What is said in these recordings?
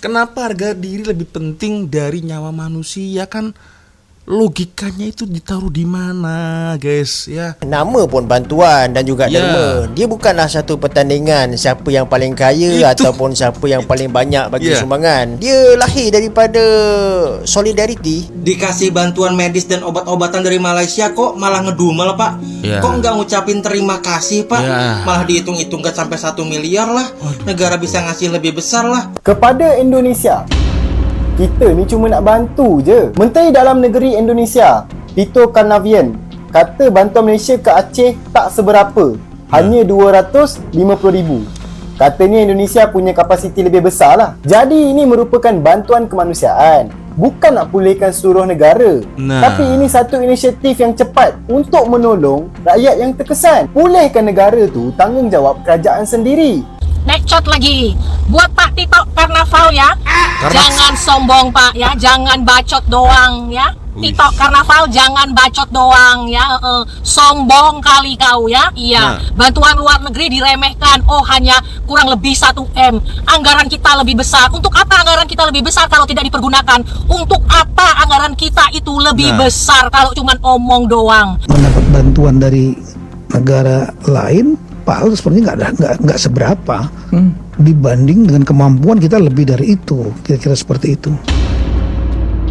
Kenapa harga diri lebih penting dari nyawa manusia? Kan logikanya itu ditaruh di mana, guys? Ya. Nama pun bantuan dan juga derma. Dia bukanlah satu pertandingan siapa yang paling kaya ataupun siapa yang paling banyak bagi sumbangan. Dia lahir daripada solidariti. Dikasih bantuan medis dan obat-obatan dari Malaysia kok malah ngedumel, Pak. Kok nggak ngucapin terima kasih, Pak? Malah dihitung-hitung gak sampai 1 miliar lah. Negara bisa ngasih lebih besar lah. Kepada Indonesia, kita ni cuma nak bantu je. Menteri Dalam Negeri Indonesia, Tito Karnavian, kata bantuan Malaysia ke Aceh tak seberapa. Hanya 250,000. Katanya Indonesia punya kapasiti lebih besar lah. Jadi ini merupakan bantuan kemanusiaan. Bukan nak pulihkan seluruh negara. Tapi ini satu inisiatif yang cepat untuk menolong rakyat yang terkesan. Pulihkan negara tu tanggungjawab kerajaan sendiri. Nekcot lagi. Buat Pak Tito Karnaval ya. Jangan sombong Pak ya. Jangan bacot doang ya. Tito Karnaval jangan bacot doang ya. Sombong kali kau ya. Iya. Bantuan luar negeri diremehkan. Oh hanya kurang lebih 1M. Anggaran kita lebih besar. Untuk apa anggaran kita lebih besar kalau tidak dipergunakan? Untuk apa anggaran kita itu lebih besar kalau cuma omong doang? Mendapat bantuan dari negara lain, Pak sebenarnya nggak seberapa dibanding dengan kemampuan kita lebih dari itu, kira-kira seperti itu.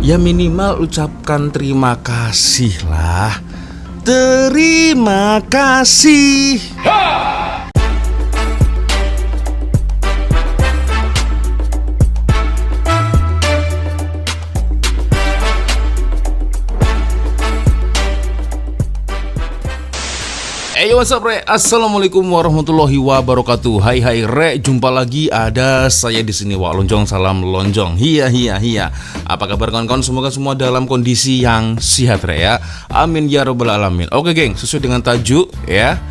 Ya minimal ucapkan terima kasih lah. Terima kasih. Hey, what's up, Re? Assalamualaikum warahmatullahi wabarakatuh. Hai Re, jumpa lagi ada saya di sini, Wak Lonjong, salam lonjong. Hiya. Apa kabar kawan-kawan? Semoga semua dalam kondisi yang sehat, Re ya. Amin ya rabbal alamin. Oke, geng, sesuai dengan tajuk ya.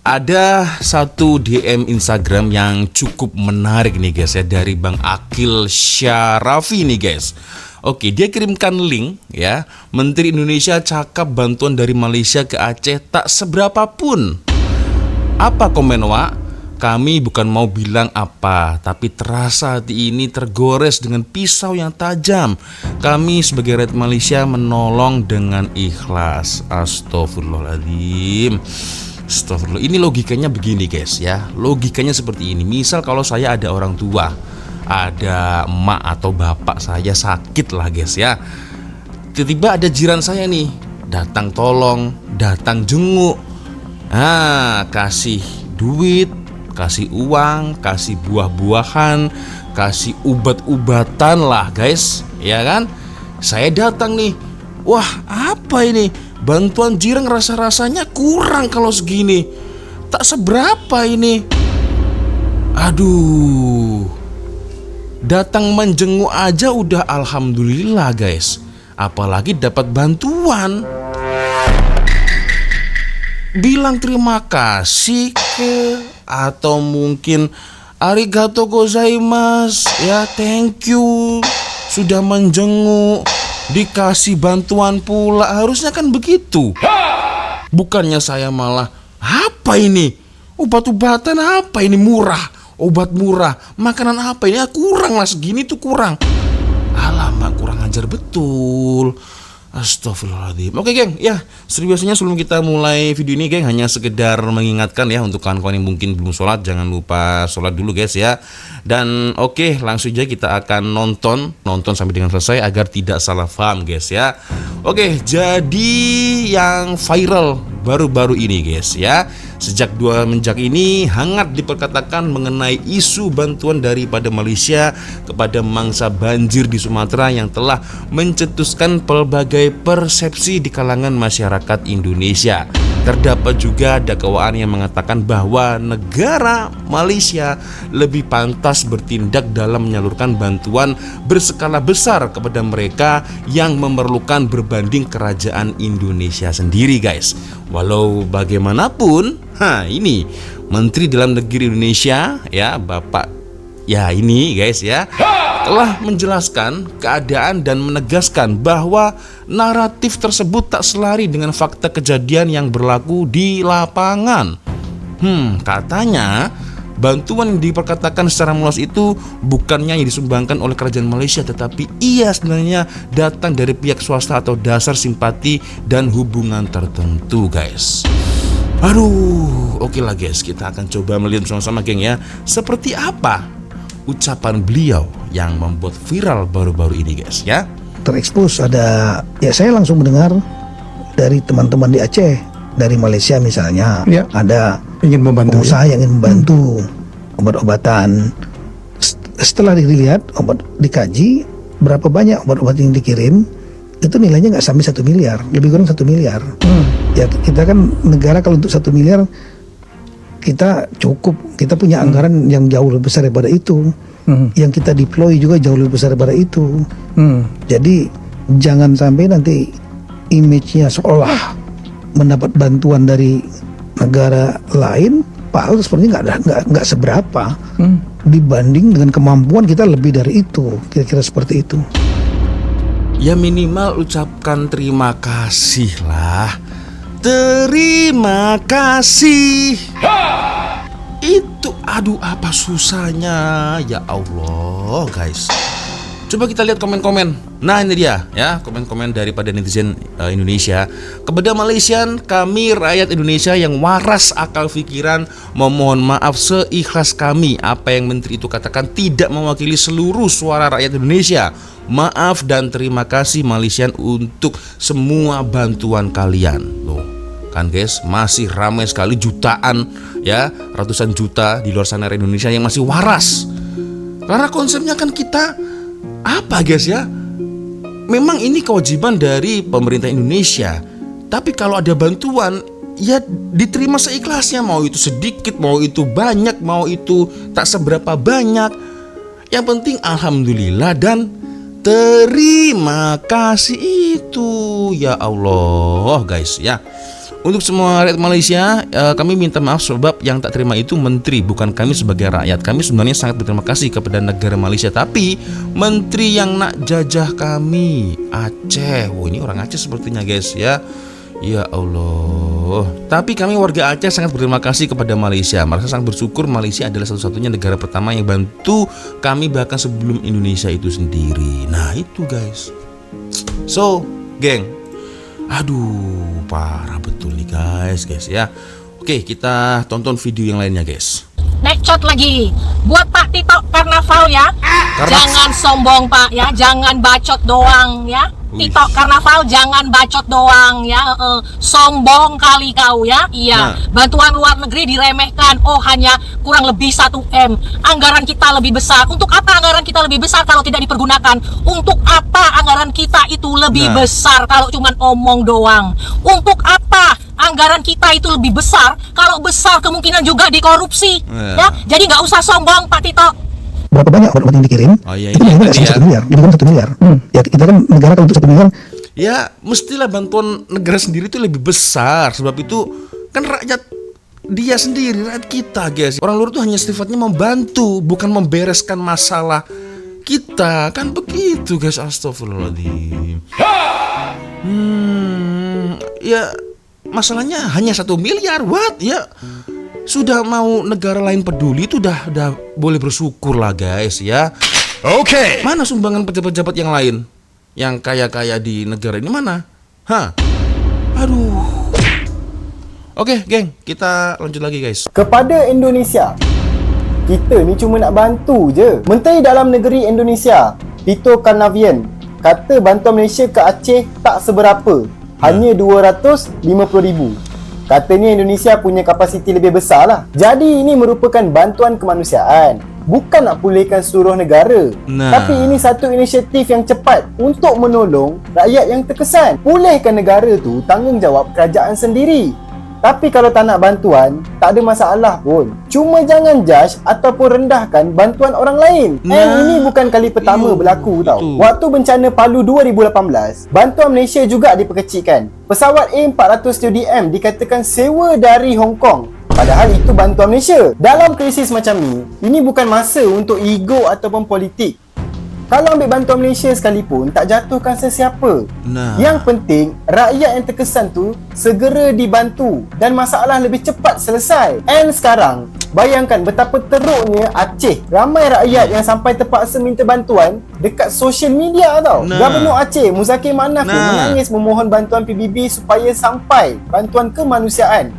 Ada satu DM Instagram yang cukup menarik nih, guys ya, dari Bang Akil Syarafi nih, guys. Oke, dia kirimkan link ya. Menteri Indonesia cakap bantuan dari Malaysia ke Aceh tak seberapa pun. Apa komen Wak? Kami bukan mau bilang apa, tapi terasa hati ini tergores dengan pisau yang tajam. Kami sebagai rakyat Malaysia menolong dengan ikhlas. Astagfirullahaladzim. Astagfirullah. Ini logikanya begini, guys ya. Logikanya seperti ini. Misal kalau saya ada orang tua, ada emak atau bapak saya sakit lah, guys ya. Tiba-tiba ada jiran saya nih, datang tolong, datang jenguk. Kasih duit, kasih uang, kasih buah-buahan, kasih ubat-ubatan lah, guys. Ya kan? Saya datang nih. Wah, apa ini? Bantuan jiran rasa-rasanya kurang kalau segini. Tak seberapa ini. Aduh. Datang menjenguk aja udah alhamdulillah, guys. Apalagi dapat bantuan. Bilang terima kasih ke, atau mungkin arigato gozaimasu ya, thank you sudah menjenguk, dikasih bantuan pula. Harusnya kan begitu. Bukannya saya malah, apa ini? Obat-obatan apa ini murah? Obat murah, makanan apa ini? Kurang lah, segini tuh kurang. Alamak, kurang ajar betul. Astagfirullahaladzim. Oke, geng, ya seperti biasanya sebelum kita mulai video ini, geng, hanya sekedar mengingatkan ya, untuk kawan-kawan yang mungkin belum sholat, jangan lupa sholat dulu, guys ya. Dan oke, langsung aja kita akan nonton sampai dengan selesai agar tidak salah paham, guys ya. Oke, jadi yang viral baru-baru ini, guys ya, sejak 2 menjak ini hangat diperkatakan mengenai isu bantuan daripada Malaysia kepada mangsa banjir di Sumatera yang telah mencetuskan pelbagai persepsi di kalangan masyarakat Indonesia. Terdapat juga dakwaan yang mengatakan bahwa negara Malaysia lebih pantas bertindak dalam menyalurkan bantuan berskala besar kepada mereka yang memerlukan berbanding kerajaan Indonesia sendiri, guys. Walau bagaimanapun, ini Menteri Dalam Negeri Indonesia ya, Bapak ya ini, guys ya, telah menjelaskan keadaan dan menegaskan bahwa naratif tersebut tak selari dengan fakta kejadian yang berlaku di lapangan. Katanya bantuan yang diperkatakan secara meluas itu bukannya yang disumbangkan oleh kerajaan Malaysia, tetapi ia sebenarnya datang dari pihak swasta atau dasar simpati dan hubungan tertentu, guys. Aduh, oke lah guys, kita akan coba melihat sama-sama geng ya, seperti apa ucapan beliau yang membuat viral baru-baru ini guys ya. Terekspos ada, ya saya langsung mendengar dari teman-teman di Aceh, dari Malaysia misalnya, ya, ada ingin membantu, pengusaha yang ingin membantu obat-obatan. Setelah dilihat obat, dikaji berapa banyak obat-obat yang dikirim, itu nilainya nggak sampai 1 miliar, lebih kurang 1 miliar. Ya kita kan negara kalau untuk 1 miliar kita cukup, kita punya anggaran yang jauh lebih besar daripada itu. Yang kita deploy juga jauh lebih besar daripada itu. Jadi jangan sampai nanti image-nya seolah mendapat bantuan dari negara lain, padahal sebenarnya nggak seberapa dibanding dengan kemampuan kita lebih dari itu, kira-kira seperti itu. Ya minimal ucapkan terima kasih lah. Terima kasih. Itu aduh apa susahnya, ya Allah guys. Coba kita lihat komen-komen. Nah ini dia ya, komen-komen daripada netizen Indonesia. Kepada Malaysian, kami rakyat Indonesia yang waras akal pikiran memohon maaf seikhlas kami. Apa yang menteri itu katakan tidak mewakili seluruh suara rakyat Indonesia. Maaf dan terima kasih Malaysian untuk semua bantuan kalian. Loh, kan guys, masih ramai sekali jutaan ya, ratusan juta di luar sana Indonesia yang masih waras. Karena konsepnya kan kita apa guys ya, memang ini kewajiban dari pemerintah Indonesia. Tapi kalau ada bantuan ya diterima seikhlasnya, mau itu sedikit, mau itu banyak, mau itu tak seberapa banyak. Yang penting alhamdulillah dan terima kasih itu, ya Allah guys ya. Untuk semua rakyat Malaysia, kami minta maaf sebab yang tak terima itu menteri, bukan kami sebagai rakyat. Kami sebenarnya sangat berterima kasih kepada negara Malaysia, tapi menteri yang nak jajah kami Aceh. Oh ini orang Aceh sepertinya guys ya. Ya Allah. Tapi kami warga Aceh sangat berterima kasih kepada Malaysia. Merasa sangat bersyukur Malaysia adalah satu-satunya negara pertama yang bantu kami bahkan sebelum Indonesia itu sendiri. Nah itu guys. So, geng, aduh parah betul nih guys ya. Oke, kita tonton video yang lainnya guys. Nekcot lagi buat Pak Tito Karnaval ya. Jangan sombong Pak ya, jangan bacot doang ya. Tito Karnaval jangan bacot doang ya. Sombong kali kau ya. Iya, bantuan luar negeri diremehkan. Oh hanya kurang lebih 1M. Anggaran kita lebih besar. Untuk apa anggaran kita lebih besar kalau tidak dipergunakan? Untuk apa anggaran kita itu lebih besar kalau cuman omong doang? Untuk apa anggaran kita itu lebih besar kalau besar kemungkinan juga dikorupsi ya? Jadi nggak usah sombong Pak Tito. Berapa banyak obat yang dikirim? Oh, iya, itu nilainya nggak sampai 1 miliar, lebih kurang 1 miliar. Ya kita kan negara kalau untuk 1 miliar. Ya mestilah bantuan negara sendiri itu lebih besar. Sebab itu kan rakyat dia sendiri, rakyat kita guys. Orang luar itu hanya sifatnya membantu, bukan membereskan masalah kita. Kan begitu guys, astagfirullahaladzim. Ya masalahnya hanya 1 miliar. What? Ya sudah mau negara lain peduli itu udah boleh bersyukur lah guys ya. Oke. Mana sumbangan pejabat-pejabat yang lain yang kaya-kaya di negara ini mana? Hah? Aduh. Oke, geng, kita lanjut lagi guys. Kepada Indonesia, kita ni cuma nak bantu je. Menteri Dalam Negeri Indonesia, Tito Karnavian, kata bantuan Malaysia ke Aceh tak seberapa, hanya 250,000. Katanya Indonesia punya kapasiti lebih besar lah. Jadi ini merupakan bantuan kemanusiaan, bukan nak pulihkan seluruh negara. Tapi ini satu inisiatif yang cepat untuk menolong rakyat yang terkesan. Pulihkan negara tu tanggungjawab kerajaan sendiri. Tapi kalau tak nak bantuan, tak ada masalah pun. Cuma jangan judge ataupun rendahkan bantuan orang lain. Ini bukan kali pertama berlaku tau. Waktu bencana Palu 2018, bantuan Malaysia juga diperkecilkan. Pesawat A400 dikatakan sewa dari Hong Kong. Padahal itu bantuan Malaysia. Dalam krisis macam ni, ini bukan masa untuk ego ataupun politik. Kalau ambil bantuan Malaysia sekalipun, tak jatuhkan sesiapa. Nah. Yang penting, rakyat yang terkesan tu segera dibantu dan masalah lebih cepat selesai. And sekarang, bayangkan betapa teruknya Aceh. Ramai rakyat yang sampai terpaksa minta bantuan dekat social media tau. Nah. Gubernur Aceh, Muzakir Manaf tu Nah. menangis memohon bantuan PBB supaya sampai bantuan kemanusiaan.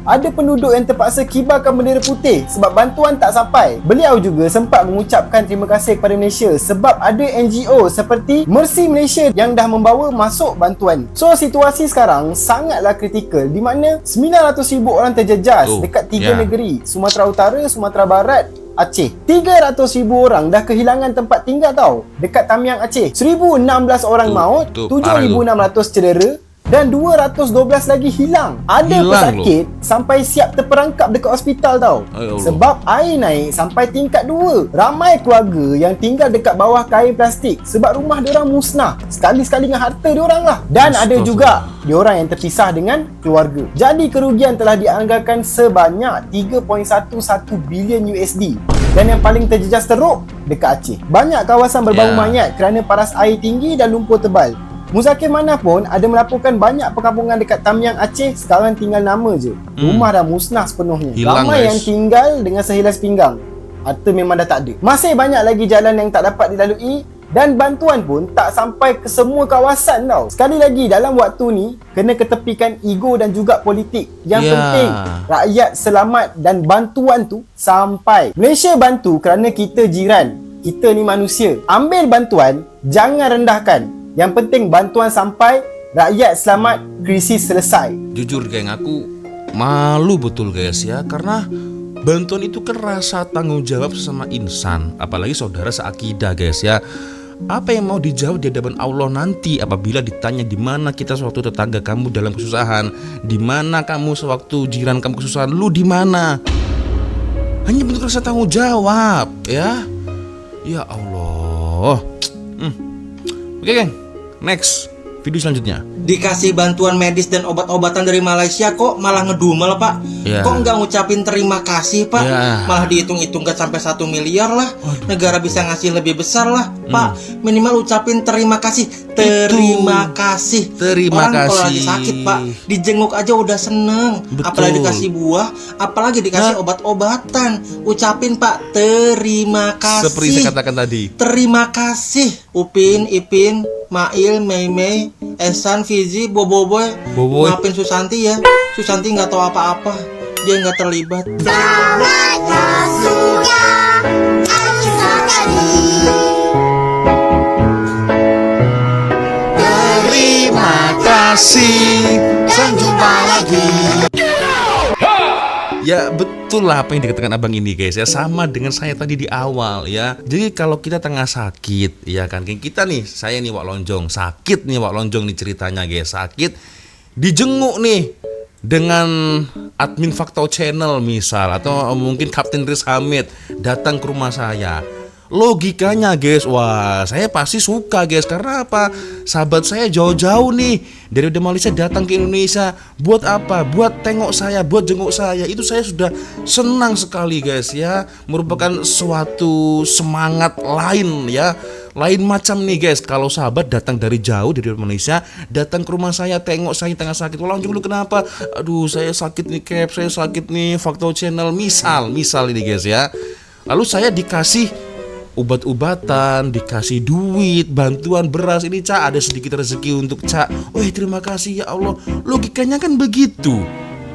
Ada penduduk yang terpaksa kibarkan bendera putih sebab bantuan tak sampai. Beliau juga sempat mengucapkan terima kasih kepada Malaysia sebab ada NGO seperti Mercy Malaysia yang dah membawa masuk bantuan. So, situasi sekarang sangatlah kritikal di mana 900,000 orang terjejas dekat 3 negeri, Sumatera Utara, Sumatera Barat, Aceh. 300,000 orang dah kehilangan tempat tinggal tau dekat Tamiang Aceh. 1,016 orang maut, 7,600 cedera dan 212 lagi hilang. Ada pesakit sampai siap terperangkap dekat hospital tau. Sebab air naik sampai tingkat 2. Ramai keluarga yang tinggal dekat bawah kain plastik sebab rumah diorang musnah. Sekali-sekali dengan harta diorang lah. Dan ada juga diorang yang terpisah dengan keluarga. Jadi kerugian telah dianggarkan sebanyak 3.11 bilion USD. Dan yang paling terjejas teruk dekat Aceh. Banyak kawasan berbau mayat kerana paras air tinggi dan lumpur tebal. Muzakir Manaf pun ada melaporkan banyak perkampungan dekat Tamiang Aceh sekarang tinggal nama je. Rumah dah musnah sepenuhnya. Ramai yang tinggal dengan sehilas pinggang. Harta memang dah tak ada. Masih banyak lagi jalan yang tak dapat dilalui dan bantuan pun tak sampai ke semua kawasan tau. Sekali lagi, dalam waktu ni kena ketepikan ego dan juga politik. Yang penting rakyat selamat dan bantuan tu sampai. Malaysia bantu kerana kita jiran. Kita ni manusia. Ambil bantuan, jangan rendahkan. Yang penting bantuan sampai, rakyat selamat, krisis selesai. Jujur geng, aku malu betul guys ya, karena bantuan itu kan rasa tanggung jawab sesama insan, apalagi saudara seakidah guys ya. Apa yang mau dijawab di hadapan Allah nanti apabila ditanya di mana kita sewaktu tetangga kamu dalam kesusahan, di mana kamu sewaktu jiran kamu kesusahan, lu di mana? Hanya bentuk rasa tanggung jawab ya. Ya Allah. Oke geng, next video selanjutnya. Dikasih bantuan medis dan obat-obatan dari Malaysia kok malah ngedumel pak. Kok nggak ngucapin terima kasih pak? Malah dihitung-hitung gak sampai 1 miliar lah. Negara bisa ngasih lebih besar lah pak. Minimal ucapin terima kasih. Terima kasih. Terima Orang kasih. kalau lagi sakit pak, dijenguk aja udah seneng. Apalagi dikasih buah, apalagi dikasih obat-obatan. Ucapin pak terima kasih. Seperti saya katakan tadi. Terima kasih. Upin, Ipin, Mail, Mei, Esan, Fizi, Boboiboy. Maafin Susanti ya. Susanti nggak tahu apa-apa. Dia nggak terlibat. Terima kasih. Sampai jumpa lagi. Ya betul lah apa yang dikatakan abang ini guys ya, sama dengan saya tadi di awal ya. Jadi kalau kita tengah sakit ya kan, kita nih, saya nih Wak Lonjong sakit nih, Wak Lonjong nih ceritanya guys, sakit dijenguk nih dengan admin Fakta Channel misal, atau mungkin Kapten Riz Hamid datang ke rumah saya. Logikanya guys, wah saya pasti suka guys. Karena apa? Sahabat saya jauh-jauh nih dari Malaysia datang ke Indonesia. Buat apa? Buat tengok saya, buat jenguk saya. Itu saya sudah senang sekali guys ya. Merupakan suatu semangat lain ya. Lain macam nih guys, kalau sahabat datang dari jauh dari Malaysia, datang ke rumah saya, tengok saya tengah sakit. Langsung dulu kenapa? Aduh saya sakit nih Cap, saya sakit nih Fakta Channel. Misal ini guys ya. Lalu saya dikasih obat-obatan, dikasih duit, bantuan beras. Ini Cak ada sedikit rezeki untuk Cak. Terima kasih ya Allah. Logikanya kan begitu.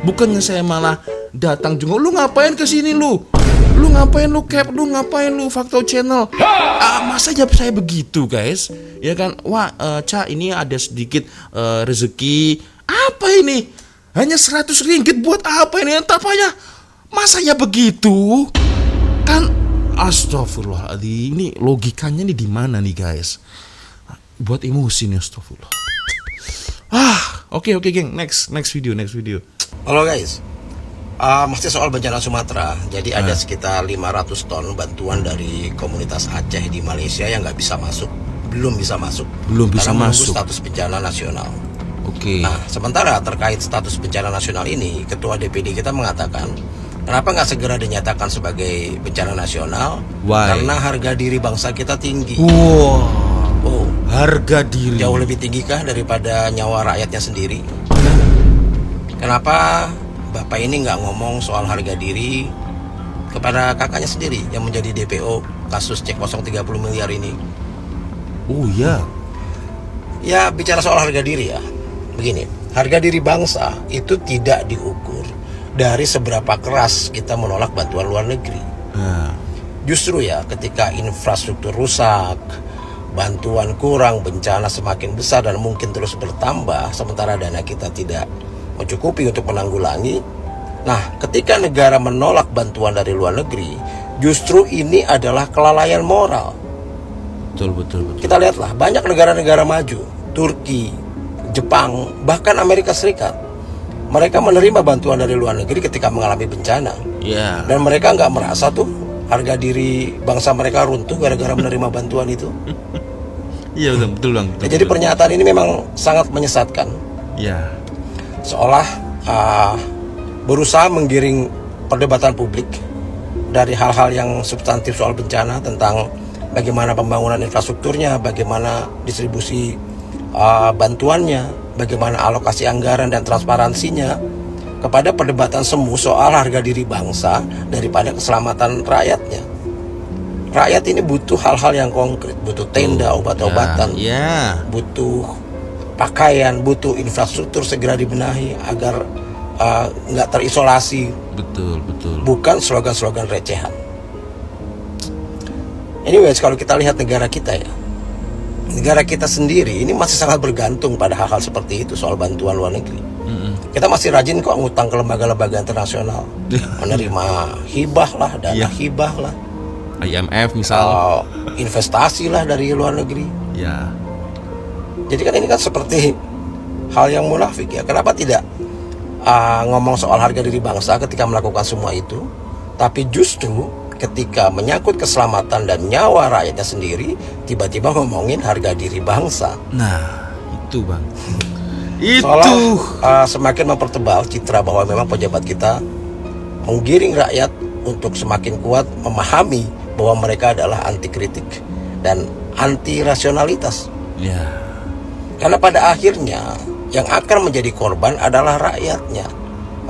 Bukannya saya malah datang jenguk. Lu ngapain kesini lu? Lu ngapain lu Cap? Lu ngapain lu Fakta Channel? Masa jawab saya begitu guys? Ya kan? Wah Cak ini ada sedikit rezeki. Apa ini? Hanya 100 ringgit buat apa ini? Entah apa ya. Masa ya begitu? Kan astagfirullahaladzim, ini logikanya nih di mana nih guys? Buat emosi nih, astagfirullah. Oke geng, next video. Halo guys, masih soal bencana Sumatera. Jadi ada sekitar 500 ton bantuan dari komunitas Aceh di Malaysia yang belum bisa masuk karena menunggu status bencana nasional. Oke. Nah, sementara terkait status bencana nasional ini, Ketua DPD kita mengatakan Kenapa nggak segera dinyatakan sebagai bencana nasional? Why? Karena harga diri bangsa kita tinggi. Wow. Oh, Harga diri. jauh lebih tinggi kah daripada nyawa rakyatnya sendiri? Kenapa Bapak ini nggak ngomong soal harga diri kepada kakaknya sendiri yang menjadi DPO kasus cek kosong 30 miliar ini? Oh ya. Ya, bicara soal harga diri ya. Begini, harga diri bangsa itu tidak diukur dari seberapa keras kita menolak bantuan luar negeri. Justru ya, ketika infrastruktur rusak, bantuan kurang, bencana semakin besar dan mungkin terus bertambah, sementara dana kita tidak mencukupi untuk menanggulangi. Nah, ketika negara menolak bantuan dari luar negeri, justru ini adalah kelalaian moral. Betul. Kita lihatlah, banyak negara-negara maju, Turki, Jepang, bahkan Amerika Serikat, mereka menerima bantuan dari luar negeri ketika mengalami bencana. Ya. Dan mereka nggak merasa tuh harga diri bangsa mereka runtuh gara-gara menerima bantuan itu. Iya betul bang. Ya, jadi pernyataan ini memang sangat menyesatkan. Ya. Seolah berusaha menggiring perdebatan publik dari hal-hal yang substantif soal bencana, tentang bagaimana pembangunan infrastrukturnya, bagaimana distribusi bantuannya, bagaimana alokasi anggaran dan transparansinya, kepada perdebatan semu soal harga diri bangsa daripada keselamatan rakyatnya. Rakyat ini butuh hal-hal yang konkret, butuh tenda, obat-obatan, butuh pakaian, butuh infrastruktur segera dibenahi agar nggak terisolasi. Betul. Bukan slogan-slogan recehan. Anyways, kalau kita lihat negara kita ya, negara kita sendiri ini masih sangat bergantung pada hal-hal seperti itu soal bantuan luar negeri. Kita masih rajin kok ngutang ke lembaga-lembaga internasional, menerima hibah lah, dana hibah lah, IMF misal, investasi lah dari luar negeri. Ya. Jadi kan ini kan seperti hal yang munafik ya. Kenapa tidak ngomong soal harga diri bangsa ketika melakukan semua itu, tapi justru ketika menyangkut keselamatan dan nyawa rakyatnya sendiri, tiba-tiba ngomongin harga diri bangsa. Nah, itu bang. Itu semakin mempertebal citra bahwa memang pejabat kita menggiring rakyat untuk semakin kuat memahami bahwa mereka adalah anti kritik dan anti rasionalitas. Ya. Karena pada akhirnya yang akan menjadi korban adalah rakyatnya.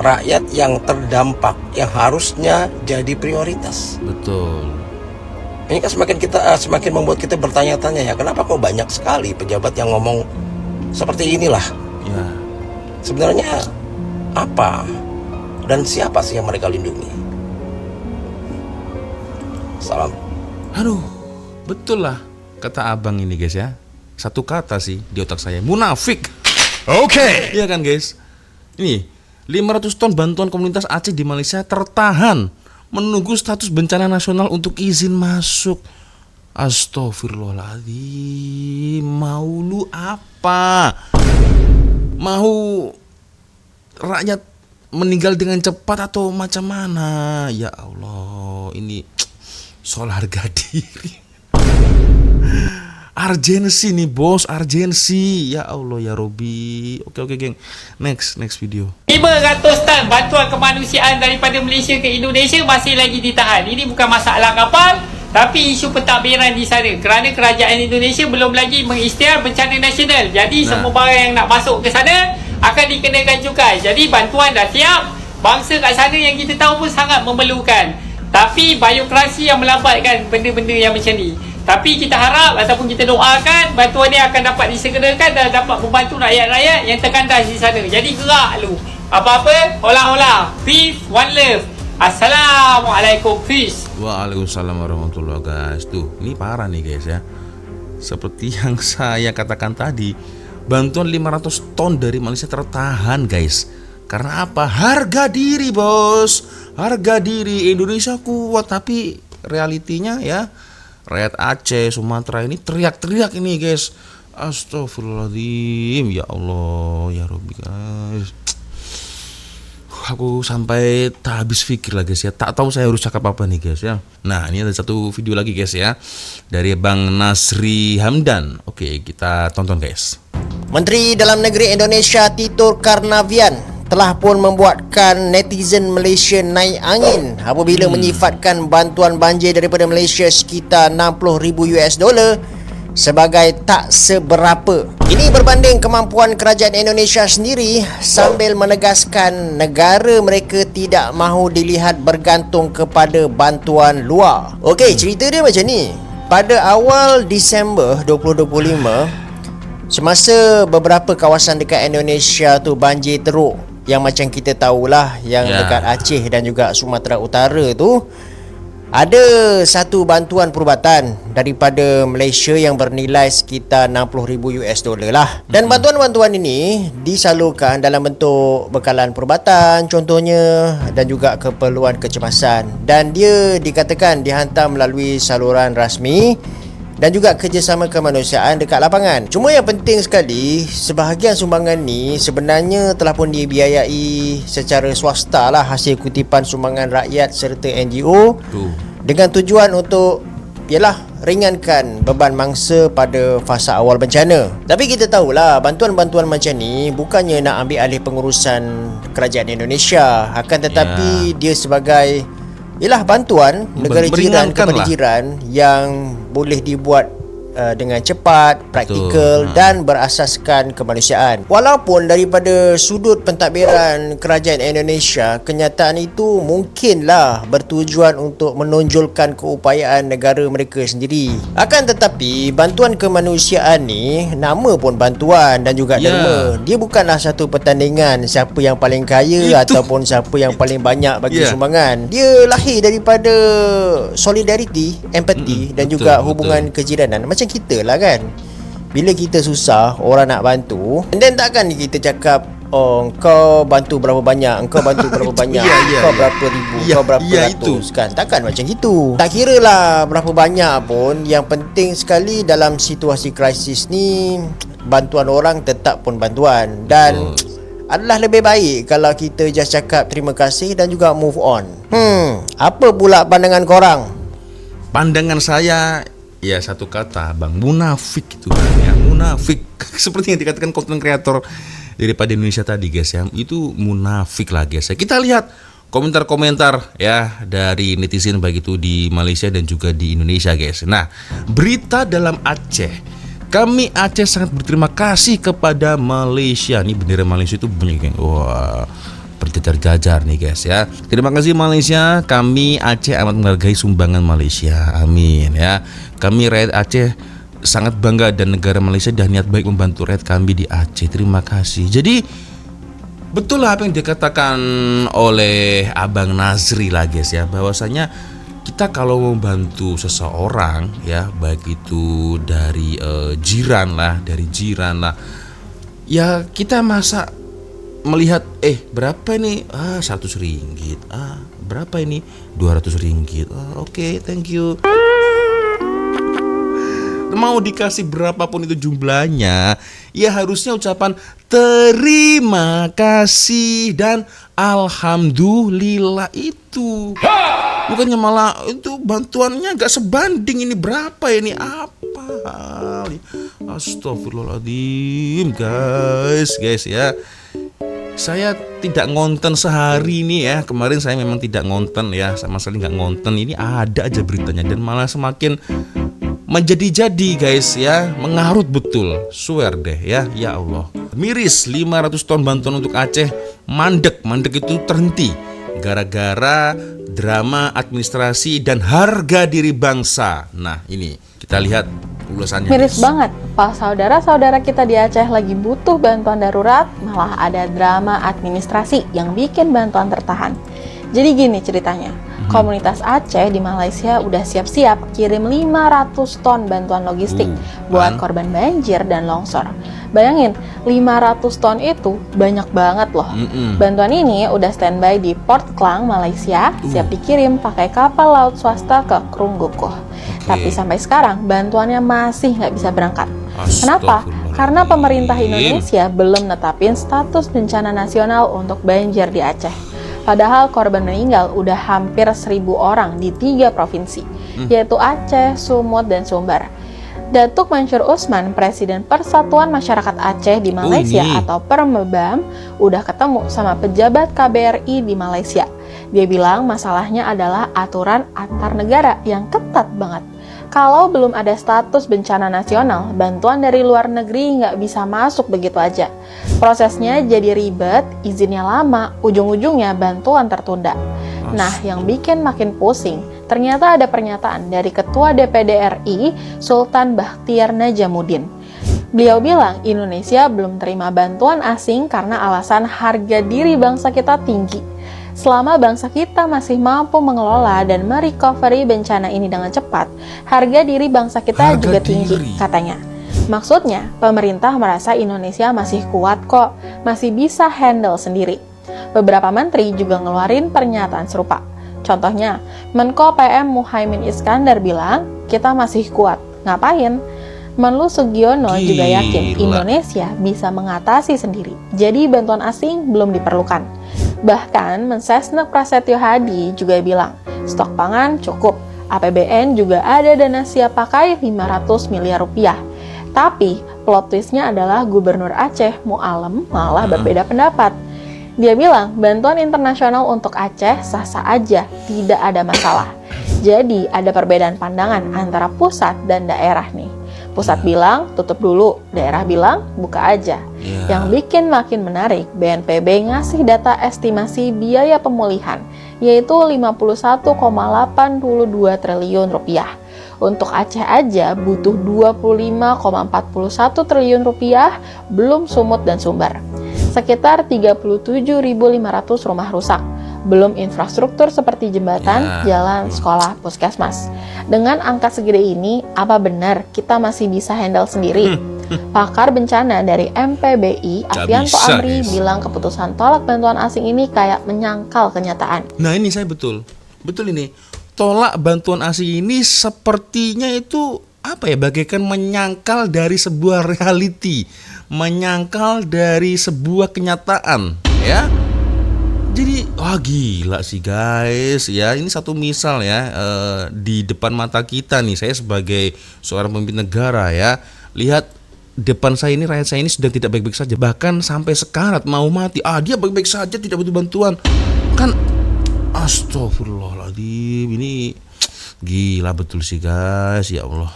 Rakyat yang terdampak, yang harusnya jadi prioritas. Betul. Ini kan semakin membuat kita bertanya-tanya ya, kenapa kok banyak sekali pejabat yang ngomong seperti inilah. Ya. Sebenarnya apa dan siapa sih yang mereka lindungi? Salam. Aduh, betul lah kata abang ini guys ya. Satu kata sih di otak saya, munafik. Oke. Iya kan guys. Ini 500 ton bantuan komunitas Aceh di Malaysia tertahan menunggu status bencana nasional untuk izin masuk. Astagfirullahaladzim. Mau lu apa? Mau rakyat meninggal dengan cepat atau macam mana? Ya Allah, ini soal harga diri. Urgensi nih bos, urgensi. Ya Allah ya Robi. Oke geng. Next video. 500 ton bantuan kemanusiaan daripada Malaysia ke Indonesia masih lagi ditahan. Ini bukan masalah kapal, tapi isu pentadbiran di sana. Kerana kerajaan Indonesia belum lagi mengisytiar bencana nasional. Jadi semua barang yang nak masuk ke sana akan dikenakan cukai. Jadi bantuan dah siap. Bangsa kat sana yang kita tahu pun sangat memerlukan. Tapi biokrasi yang melambatkan benda-benda yang macam ni. Tapi kita harap ataupun kita doakan bantuan ni akan dapat disegerakan dan dapat membantu rakyat-rakyat yang terkandas di sana. Jadi gerak lu. Apa-apa, hola-hola. Peace, one love. Assalamualaikum, peace. Waalaikumsalam warahmatullahi wabarakatuh guys. Tuh, ini parah nih guys ya. Seperti yang saya katakan tadi, bantuan 500 ton dari Malaysia tertahan guys. Karena apa? Harga diri bos. Harga diri. Indonesia kuat, tapi realitinya ya rakyat Aceh, Sumatera ini teriak-teriak ini guys. Astagfirullahaladzim. Ya Allah, ya Rabbi guys. Aku sampai tak habis pikir lah guys ya. Tak tahu saya harus cakap apa nih guys ya. Nah, ini ada satu video lagi guys ya, dari Bang Nasri Hamdan. Oke, kita tonton guys. Menteri Dalam Negeri Indonesia Tito Karnavian telah pun membuatkan netizen Malaysia naik angin apabila menyifatkan bantuan banjir daripada Malaysia sekitar $60,000 sebagai tak seberapa. Ini berbanding kemampuan kerajaan Indonesia sendiri sambil menegaskan negara mereka tidak mahu dilihat bergantung kepada bantuan luar. Okey, cerita dia macam ni. Pada awal Disember 2025, semasa beberapa kawasan dekat Indonesia tu banjir teruk, yang macam kita tahulah, yang dekat Aceh dan juga Sumatera Utara tu, ada satu bantuan perubatan daripada Malaysia yang bernilai sekitar $60,000 lah. Dan bantuan-bantuan ini disalurkan dalam bentuk bekalan perubatan contohnya, dan juga keperluan kecemasan. Dan dia dikatakan dihantar melalui saluran rasmi dan juga kerjasama kemanusiaan dekat lapangan. Cuma yang penting sekali, sebahagian sumbangan ni sebenarnya telah pun dibiayai secara swasta lah, hasil kutipan sumbangan rakyat serta NGO dengan tujuan untuk ringankan beban mangsa pada fasa awal bencana. Tapi kita tahulah, bantuan-bantuan macam ni bukannya nak ambil alih pengurusan kerajaan Indonesia, akan tetapi dia sebagai bantuan negara jiran kepada jiran yang boleh dibuat dengan cepat, praktikal dan berasaskan kemanusiaan. Walaupun daripada sudut pentadbiran kerajaan Indonesia, kenyataan itu mungkinlah bertujuan untuk menonjolkan keupayaan negara mereka sendiri. Akan tetapi bantuan kemanusiaan ni, nama pun bantuan dan juga derma, dia bukanlah satu pertandingan siapa yang paling kaya ataupun siapa yang paling banyak bagi sumbangan. Dia lahir daripada solidariti, empati dan juga hubungan kejiranan. Macam kita lah kan, bila kita susah orang nak bantu, dan takkan kita cakap, oh kau bantu berapa banyak, engkau bantu berapa banyak, kau berapa ribu, kau berapa ratus kan. Takkan macam gitu. Tak kira lah berapa banyak pun, yang penting sekali dalam situasi krisis ni, bantuan orang tetap pun bantuan. Dan adalah lebih baik kalau kita just cakap terima kasih dan juga move on. Apa pula pandangan korang? Pandangan saya, ya satu kata bang, munafik itu kan ya, munafik. Seperti yang dikatakan konten kreator daripada Indonesia tadi guys ya, itu munafik lah guys ya. Kita lihat komentar-komentar ya dari netizen baik itu di Malaysia dan juga di Indonesia guys. Nah, berita dalam Aceh. Kami Aceh sangat berterima kasih kepada Malaysia. Nih bendera Malaysia itu banyak yang berjajar-jajar nih guys ya. Terima kasih Malaysia, kami Aceh amat menghargai sumbangan Malaysia. Amin ya. Kami rakyat Aceh sangat bangga dan negara Malaysia dah niat baik membantu rakyat kami di Aceh. Terima kasih. Jadi betul lah apa yang dikatakan oleh Abang Nazri lah guys ya, bahwasanya kita kalau membantu seseorang ya, baik itu dari jiran lah, ya kita masa melihat berapa ini, 100 ringgit, berapa ini, 200 ringgit, oke, thank you. Mau dikasih berapapun itu jumlahnya, ya harusnya ucapan terima kasih dan alhamdulillah itu. Bukannya malah itu bantuannya gak sebanding, ini berapa ini, apa. Astagfirullahaladzim guys ya. Saya tidak ngonten sehari ini ya. Kemarin saya memang tidak ngonten ya, sama sekali nggak ngonten. Ini ada aja beritanya dan malah semakin menjadi-jadi guys ya, mengarut betul. Swear deh ya Allah. Miris 500 ton bantuan untuk Aceh mandek itu terhenti gara-gara drama administrasi dan harga diri bangsa. Nah ini kita lihat ulasannya. Miris banget, pas saudara-saudara kita di Aceh lagi butuh bantuan darurat, malah ada drama administrasi yang bikin bantuan tertahan. Jadi gini ceritanya, komunitas Aceh di Malaysia udah siap-siap kirim 500 ton bantuan logistik buat korban banjir dan longsor. Bayangin, 500 ton itu banyak banget loh. Bantuan ini udah standby di Port Klang, Malaysia, siap dikirim pakai kapal laut swasta ke Krunggukuh. Tapi sampai sekarang bantuannya masih nggak bisa berangkat. Kenapa? Karena pemerintah Indonesia belum netapin status bencana nasional untuk banjir di Aceh. Padahal korban meninggal udah hampir 1.000 orang di 3 provinsi, yaitu Aceh, Sumut, dan Sumbar. Datuk Mansur Usman, Presiden Persatuan Masyarakat Aceh di Malaysia atau Permebam, udah ketemu sama pejabat KBRI di Malaysia. Dia bilang masalahnya adalah aturan antar negara yang ketat banget. Kalau belum ada status bencana nasional, bantuan dari luar negeri nggak bisa masuk begitu aja. Prosesnya jadi ribet, izinnya lama, ujung-ujungnya bantuan tertunda. Nah, yang bikin makin pusing, ternyata ada pernyataan dari Ketua DPD RI, Sultan Bakhtiar Najamuddin. Beliau bilang Indonesia belum terima bantuan asing karena alasan harga diri bangsa kita tinggi. Selama bangsa kita masih mampu mengelola dan merecovery bencana ini dengan cepat, harga diri bangsa kita juga tinggi, katanya. Maksudnya, pemerintah merasa Indonesia masih kuat kok, masih bisa handle sendiri. Beberapa menteri juga ngeluarin pernyataan serupa. Contohnya, Menko PM Muhaimin Iskandar bilang, kita masih kuat. Ngapain? Menlu Sugiono juga yakin Indonesia bisa mengatasi sendiri. Jadi bantuan asing belum diperlukan. Bahkan Mensesnek Prasetyo Hadi juga bilang, stok pangan cukup. APBN juga ada dana siap pakai 500 miliar rupiah. Tapi plot twistnya adalah Gubernur Aceh Mu'alem malah berbeda pendapat. Dia bilang bantuan internasional untuk Aceh sah-sah aja, tidak ada masalah. Jadi ada perbedaan pandangan antara pusat dan daerah nih. Pusat bilang tutup dulu, daerah bilang buka aja. Yang bikin makin menarik, BNPB ngasih data estimasi biaya pemulihan, yaitu 51,82 triliun rupiah. Untuk Aceh aja butuh 25,41 triliun rupiah, belum sumut dan sumber. Sekitar 37.500 rumah rusak, belum infrastruktur seperti jembatan, jalan, sekolah, puskesmas. Dengan angka segede ini, apa benar kita masih bisa handle sendiri? Pakar bencana dari MPBI, Afianto Amri, bilang keputusan tolak bantuan asing ini kayak menyangkal kenyataan. Nah ini saya betul ini. Tolak bantuan asing ini sepertinya itu bagaikan menyangkal dari sebuah reality, menyangkal dari sebuah kenyataan, ya. Jadi, gila sih guys, ya. Ini satu misal ya, di depan mata kita nih, saya sebagai seorang pemimpin negara ya, lihat depan saya ini, rakyat saya ini sudah tidak baik-baik saja, bahkan sampai sekarat mau mati. Dia baik-baik saja, tidak butuh bantuan. Kan, astagfirullahaladzim, ini gila betul sih guys, ya Allah.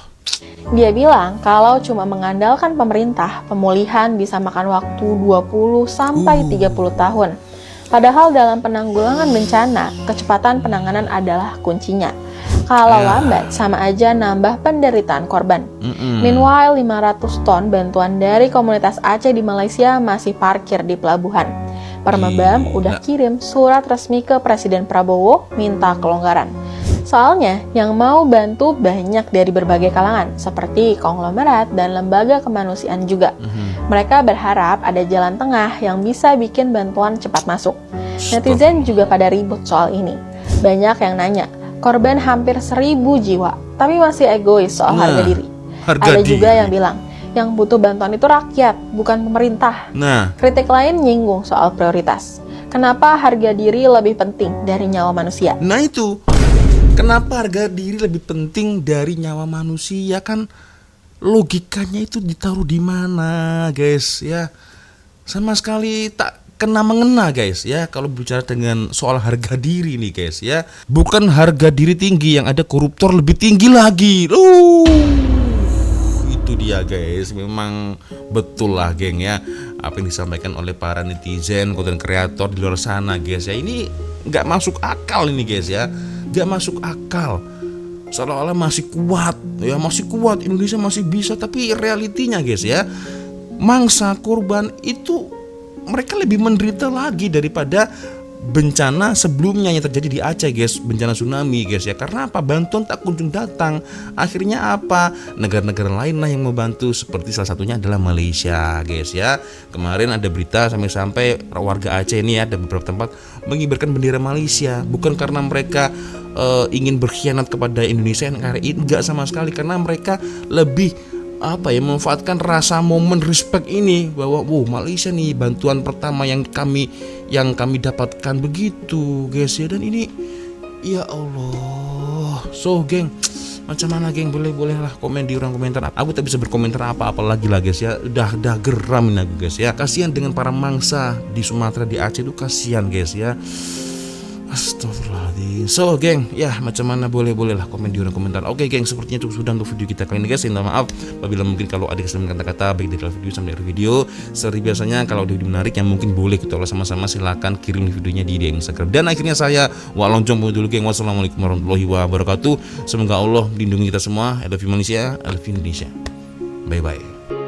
Dia bilang kalau cuma mengandalkan pemerintah, pemulihan bisa makan waktu 20 sampai 30 tahun. Padahal dalam penanggulangan bencana, kecepatan penanganan adalah kuncinya. Kalau lambat, sama aja nambah penderitaan korban. Meanwhile, 500 ton bantuan dari komunitas Aceh di Malaysia masih parkir di pelabuhan. Permebam udah kirim surat resmi ke Presiden Prabowo minta kelonggaran. Soalnya, yang mau bantu banyak dari berbagai kalangan, seperti konglomerat dan lembaga kemanusiaan juga. Mereka berharap ada jalan tengah yang bisa bikin bantuan cepat masuk. Netizen juga pada ribut soal ini. Banyak yang nanya, korban hampir 1.000 jiwa, tapi masih egois soal harga diri. Ada juga yang bilang, yang butuh bantuan itu rakyat, bukan pemerintah. Kritik lain nyinggung soal prioritas. Kenapa harga diri lebih penting dari nyawa manusia? Nah itu, kenapa harga diri lebih penting dari nyawa manusia? Kan logikanya itu ditaruh di mana, guys? Ya, sama sekali tak kena mengena, guys. Ya, kalau bicara dengan soal harga diri nih, guys. Ya, bukan harga diri tinggi, yang ada koruptor lebih tinggi lagi. Itu dia, guys. Memang betul lah, geng ya, apa yang disampaikan oleh para netizen, konten kreator di luar sana, guys. Ya, ini nggak masuk akal ini, guys. Ya, nggak masuk akal. Seolah-olah masih kuat, ya masih kuat, Indonesia masih bisa, tapi realitinya guys ya, mangsa korban itu mereka lebih menderita lagi daripada bencana sebelumnya yang terjadi di Aceh, guys, bencana tsunami, guys ya. Karena apa? Bantuan tak kunjung datang. Akhirnya apa? Negara-negara lain lah yang membantu, seperti salah satunya adalah Malaysia, guys ya. Kemarin ada berita sampai warga Aceh ini ya, ada beberapa tempat mengibarkan bendera Malaysia, bukan karena mereka ingin berkhianat kepada Indonesia, enggak sama sekali, karena mereka lebih memanfaatkan rasa momen respect ini, bahwa Malaysia nih bantuan pertama yang kami dapatkan, begitu guys ya. Dan ini ya Allah, so geng, Macam mana geng, boleh lah komen di ruang komentar. Aku tak bisa berkomentar apa-apa lagi lah guys ya. Udah geram ini aku guys ya. Kasihan dengan para mangsa di Sumatera, di Aceh itu kasihan guys ya. Astagfirullahaladzim. So geng, ya macam mana boleh lah komen di ruang komentar. Oke geng, sepertinya cukup sudah untuk video kita kali ini guys. Minta maaf apabila mungkin kalau ada kesalahan kata-kata baik di dalam video sampai akhir video. Seperti biasanya kalau ada video menarik yang mungkin boleh kita ulas sama-sama, silahkan kirim videonya di DM Instagram. Dan akhirnya saya Wak Loncong dulu geng. Wassalamualaikum warahmatullahi wabarakatuh. Semoga Allah melindungi kita semua. I love you Malaysia, I love you Indonesia. Bye bye.